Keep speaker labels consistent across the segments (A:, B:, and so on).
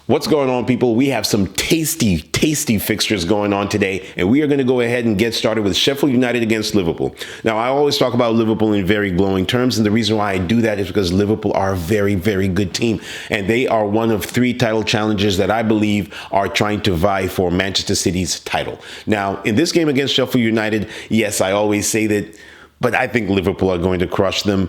A: What's going on, people? We have some tasty, tasty fixtures going on today, and we are going to go ahead and get started with Sheffield United against Liverpool. Now, I always talk about Liverpool in very glowing terms, and the reason why I do that is because Liverpool are a very, very good team, and they are one of three title challengers that I believe are trying to vie for Manchester City's title. Now, in this game against Sheffield United, yes, I always say that, but I think Liverpool are going to crush them.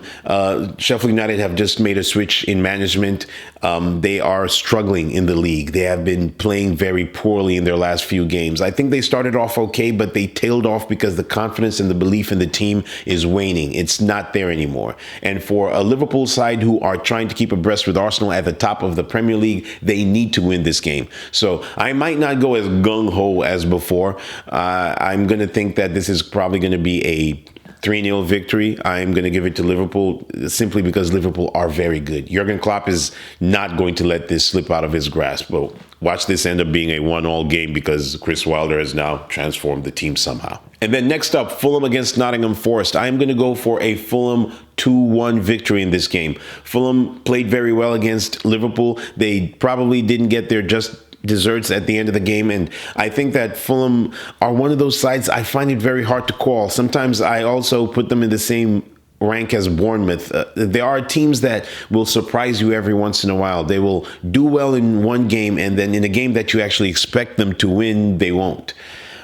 A: Sheffield United have just made a switch in management. They are struggling in the league. They have been playing very poorly in their last few games. I think they started off okay, but they tailed off because the confidence and the belief in the team is waning. It's not there anymore. And for a Liverpool side who are trying to keep abreast with Arsenal at the top of the Premier League, they need to win this game. So I might not go as gung-ho as before. I'm going to think that this is probably going to be a 3-0 victory. I'm going to give it to Liverpool simply because Liverpool are very good. Jurgen Klopp is not going to let this slip out of his grasp. But watch this end up being a 1-1 game because Chris Wilder has now transformed the team somehow. And then next up, Fulham against Nottingham Forest. I'm going to go for a Fulham 2-1 victory in this game. Fulham played very well against Liverpool. They probably didn't get their just desserts at the end of the game, and I think that Fulham are one of those sides I find it very hard to call. Sometimes I also put them in the same rank as Bournemouth. There are teams that will surprise you every once in a while. They will do well in one game, and then in a game that you actually expect them to win, they won't.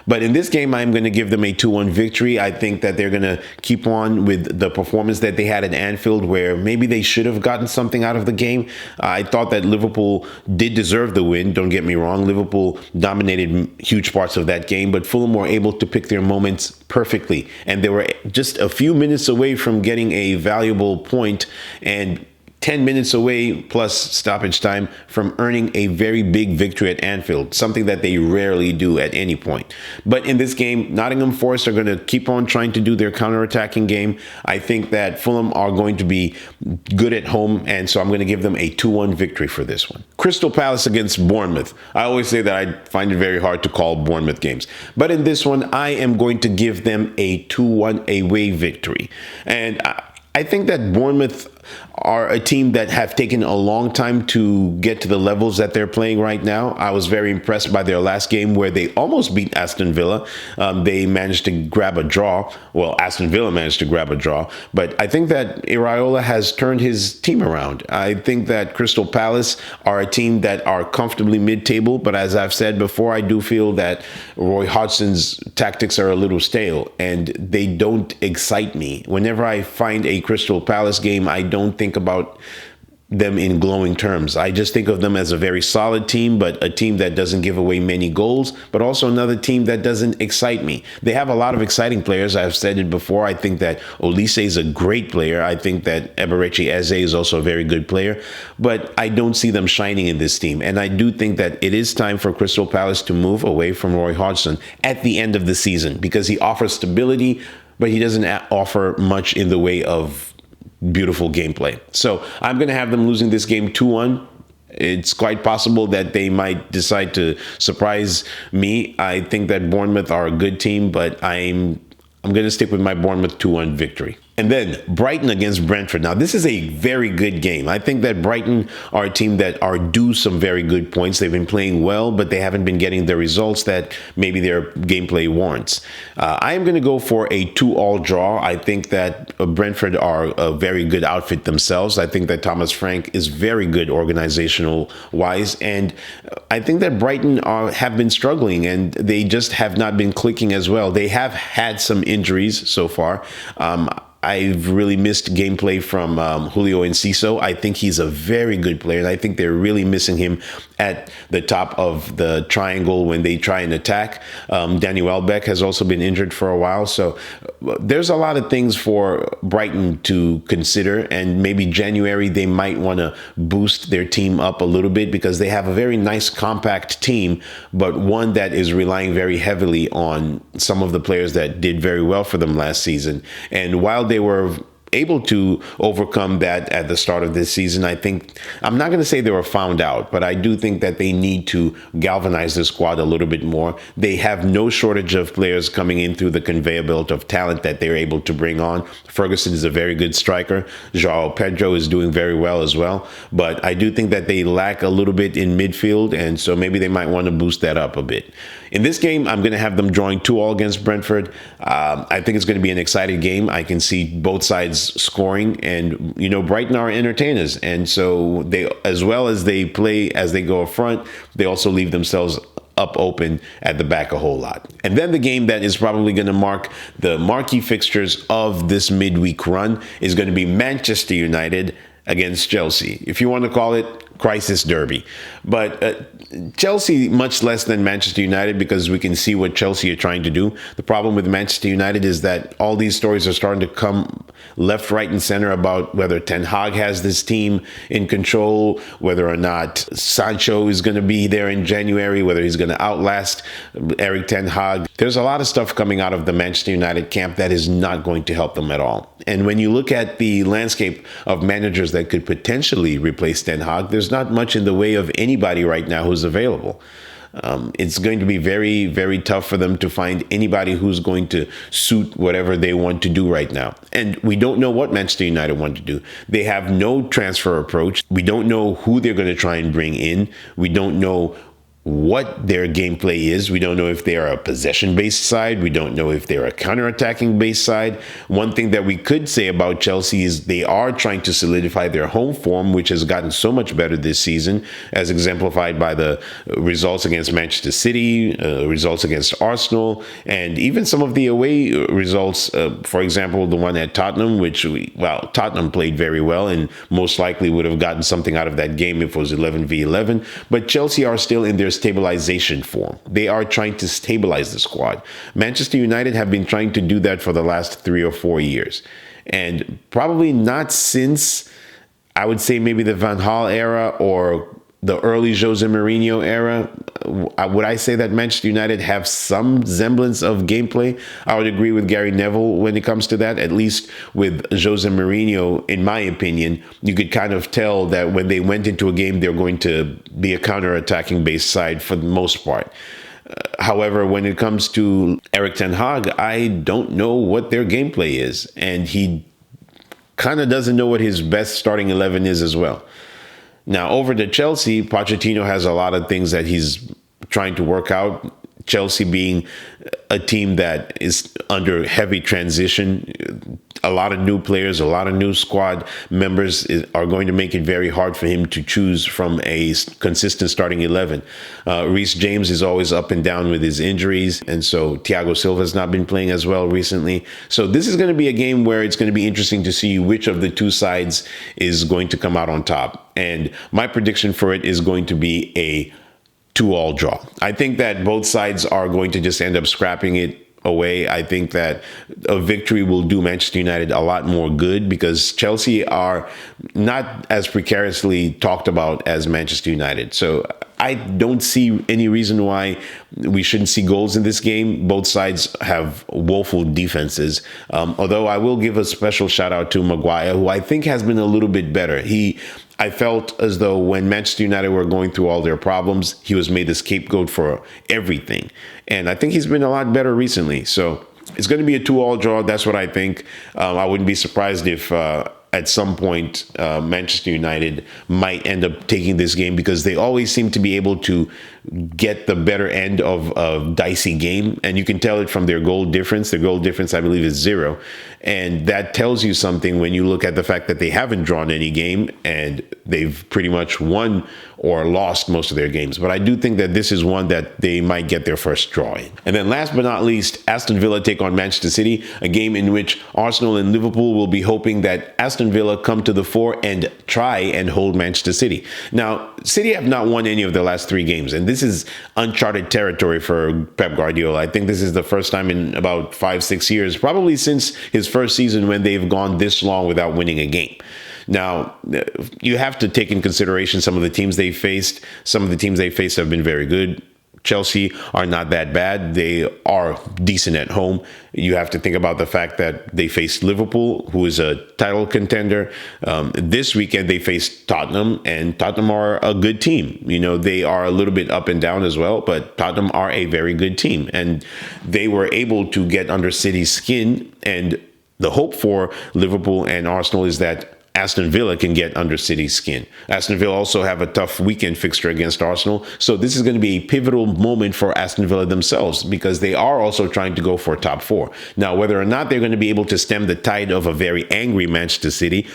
A: But in this game, I'm going to give them a 2-1 victory. I think that they're going to keep on with the performance that they had at Anfield, where maybe they should have gotten something out of the game. I thought that Liverpool did deserve the win. Don't get me wrong. Liverpool dominated huge parts of that game, but Fulham were able to pick their moments perfectly. And they were just a few minutes away from getting a valuable point and 10 minutes away plus stoppage time from earning a very big victory at Anfield, something that they rarely do at any point. But in this game, Nottingham Forest are going to keep on trying to do their counterattacking game. I think that Fulham are going to be good at home, and so I'm going to give them a 2-1 victory for this one. Crystal Palace against Bournemouth. I always say that I find it very hard to call Bournemouth games. But in this one, I am going to give them a 2-1 away victory. And I think that Bournemouth are a team that have taken a long time to get to the levels that they're playing right now. I was very impressed by their last game where they almost beat Aston Villa. They managed to grab a draw. Well, Aston Villa managed to grab a draw. But I think that Iraola has turned his team around. I think that Crystal Palace are a team that are comfortably mid-table. But as I've said before, I do feel that Roy Hodgson's tactics are a little stale and they don't excite me. Whenever I find a Crystal Palace game, I don't think about them in glowing terms. I just think of them as a very solid team, but a team that doesn't give away many goals, but also another team that doesn't excite me. They have a lot of exciting players. I've said it before. I think that Olise is a great player. I think that Eberechi Eze is also a very good player, but I don't see them shining in this team. And I do think that it is time for Crystal Palace to move away from Roy Hodgson at the end of the season because he offers stability, but he doesn't offer much in the way of beautiful gameplay. So I'm going to have them losing this game 2-1. It's quite possible that they might decide to surprise me. I think that Bournemouth are a good team, but I'm going to stick with my Bournemouth 2-1 victory. And then Brighton against Brentford. Now, this is a very good game. I think that Brighton are a team that are due some very good points. They've been playing well, but they haven't been getting the results that maybe their gameplay warrants. I am going to go for a 2-2 draw. I think that Brentford are a very good outfit themselves. I think that Thomas Frank is very good organizational-wise. And I think that Brighton have been struggling, and they just have not been clicking as well. They have had some injuries so far. I've really missed gameplay from Julio Enciso. I think he's a very good player, and I think they're really missing him at the top of the triangle when they try and attack. Danny Welbeck has also been injured for a while, so there's a lot of things for Brighton to consider, and maybe January they might want to boost their team up a little bit because they have a very nice compact team, but one that is relying very heavily on some of the players that did very well for them last season. And while they were able to overcome that at the start of this season. I think, I'm not going to say they were found out, but I do think that they need to galvanize the squad a little bit more. They have no shortage of players coming in through the conveyor belt of talent that they're able to bring on. Ferguson is a very good striker. João Pedro is doing very well as well. But I do think that they lack a little bit in midfield, and so maybe they might want to boost that up a bit. In this game, I'm going to have them drawing 2-2 against Brentford. I think it's going to be an exciting game. I can see both sides scoring, and Brighton are entertainers, and so they, as well as they play as they go up front, they also leave themselves up open at the back a whole lot. And then the game that is probably going to mark the marquee fixtures of this midweek run is going to be Manchester United against Chelsea. If you want to call it crisis derby. But Chelsea, much less than Manchester United, because we can see what Chelsea are trying to do. The problem with Manchester United is that all these stories are starting to come left, right, and center about whether Ten Hag has this team in control, whether or not Sancho is going to be there in January, whether he's going to outlast Eric Ten Hag. There's a lot of stuff coming out of the Manchester United camp that is not going to help them at all. And when you look at the landscape of managers that could potentially replace Ten Hag, there's not much in the way of anybody right now who's available. It's going to be very, very tough for them to find anybody who's going to suit whatever they want to do right now. And we don't know what Manchester United want to do. They have no transfer approach. We don't know who they're going to try and bring in. We don't know what their gameplay is. We don't know if they are a possession-based side. We don't know if they're a counter-attacking based side. One thing that we could say about Chelsea is they are trying to solidify their home form, which has gotten so much better this season, as exemplified by the results against Manchester City, results against Arsenal, and even some of the away results. For example, the one at Tottenham, Tottenham played very well and most likely would have gotten something out of that game if it was 11v11. But Chelsea are still in their stabilization form. They are trying to stabilize the squad. Manchester United have been trying to do that for the last 3 or 4 years. And probably not since, I would say, maybe the Van Gaal era or the early Jose Mourinho era. Would I say that Manchester United have some semblance of gameplay? I would agree with Gary Neville when it comes to that. At least with Jose Mourinho, in my opinion, you could kind of tell that when they went into a game, they're going to be a counter-attacking based side for the most part. However, when it comes to Eric Ten Hag, I don't know what their gameplay is. And he kind of doesn't know what his best starting 11 is as well. Now, over to Chelsea, Pochettino has a lot of things that he's trying to work out. Chelsea being a team that is under heavy transition, a lot of new players, a lot of new squad members are going to make it very hard for him to choose from a consistent starting 11. Reece James is always up and down with his injuries, and so Thiago Silva has not been playing as well recently. So this is going to be a game where it's going to be interesting to see which of the two sides is going to come out on top. And my prediction for it is going to be a 2-2 draw. I think that both sides are going to just end up scrapping it away. I think that a victory will do Manchester United a lot more good because Chelsea are not as precariously talked about as Manchester United. So I don't see any reason why we shouldn't see goals in this game. Both sides have woeful defenses. Although I will give a special shout out to Maguire, who I think has been a little bit better. I felt as though when Manchester United were going through all their problems, he was made the scapegoat for everything. And I think he's been a lot better recently. So it's going to be a 2-2 draw. That's what I think. I wouldn't be surprised if at some point Manchester United might end up taking this game because they always seem to be able to get the better end of a dicey game. And you can tell it from their goal difference. Their goal difference, I believe, is 0. And that tells you something when you look at the fact that they haven't drawn any game and they've pretty much won or lost most of their games. But I do think that this is one that they might get their first draw in. And then last but not least, Aston Villa take on Manchester City, a game in which Arsenal and Liverpool will be hoping that Aston Villa come to the fore and try and hold Manchester City. Now, City have not won any of their last 3 games, and this is uncharted territory for Pep Guardiola. I think this is the first time in about 5-6 years, probably since his first season, when they've gone this long without winning a game. Now, you have to take in consideration some of the teams they faced. Some of the teams they faced have been very good. Chelsea are not that bad. They are decent at home. You have to think about the fact that they faced Liverpool, who is a title contender. This weekend, they faced Tottenham, and Tottenham are a good team. You know, they are a little bit up and down as well, but Tottenham are a very good team. And they were able to get under City's skin. And the hope for Liverpool and Arsenal is that Aston Villa can get under City's skin. Aston Villa also have a tough weekend fixture against Arsenal. So this is going to be a pivotal moment for Aston Villa themselves, because they are also trying to go for top four. Now, whether or not they're going to be able to stem the tide of a very angry Manchester City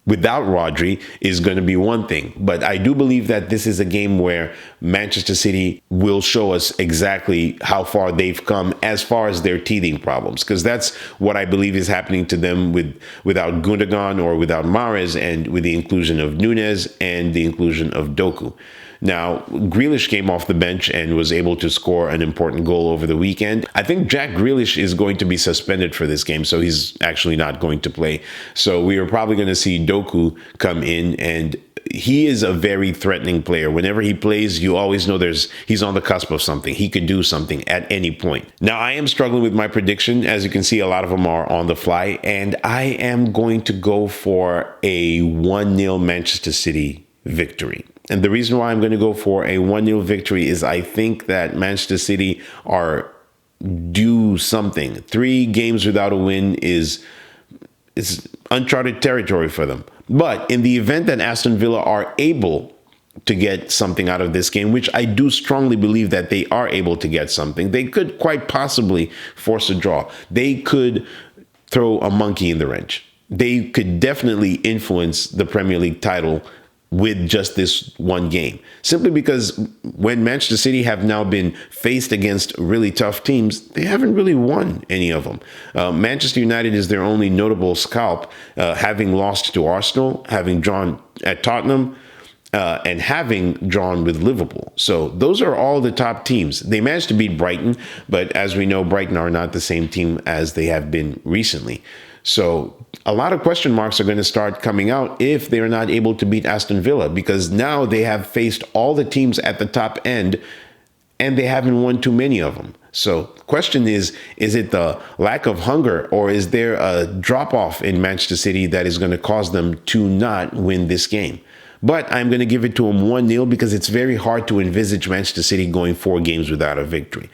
A: without Rodri is going to be one thing. But I do believe that this is a game where Manchester City will show us exactly how far they've come as far as their teething problems, because that's what I believe is happening to them without Gundogan or without Mahrez, and with the inclusion of Nunez and the inclusion of Doku. Now, Grealish came off the bench and was able to score an important goal over the weekend. I think Jack Grealish is going to be suspended for this game, so he's actually not going to play. So we are probably going to see Doku come in, and he is a very threatening player. Whenever he plays, you always know he's on the cusp of something. He could do something at any point. Now, I am struggling with my prediction. As you can see, a lot of them are on the fly, and I am going to go for a 1-0 Manchester City victory. And the reason why I'm going to go for a 1-0 victory is I think that Manchester City are due something. 3 games without a win is uncharted territory for them. But in the event that Aston Villa are able to get something out of this game, which I do strongly believe that they are able to get something, they could quite possibly force a draw. They could throw a monkey in the wrench. They could definitely influence the Premier League title with just this one game. Simply because when Manchester City have now been faced against really tough teams, they haven't really won any of them. Manchester United is their only notable scalp, having lost to Arsenal, having drawn at Tottenham, and having drawn with Liverpool. So those are all the top teams. They managed to beat Brighton, but as we know, Brighton are not the same team as they have been recently. So a lot of question marks are going to start coming out if they're not able to beat Aston Villa, because now they have faced all the teams at the top end and they haven't won too many of them. So the question is it the lack of hunger, or is there a drop off in Manchester City that is going to cause them to not win this game? But I'm going to give it to them 1-0 because it's very hard to envisage Manchester City going 4 games without a victory.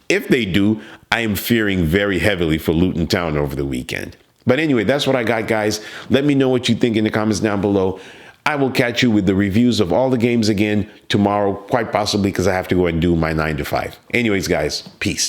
A: If they do, I am fearing very heavily for Luton Town over the weekend. But anyway, that's what I got, guys. Let me know what you think in the comments down below. I will catch you with the reviews of all the games again tomorrow, quite possibly because I have to go and do my 9 to 5. Anyways, guys, peace.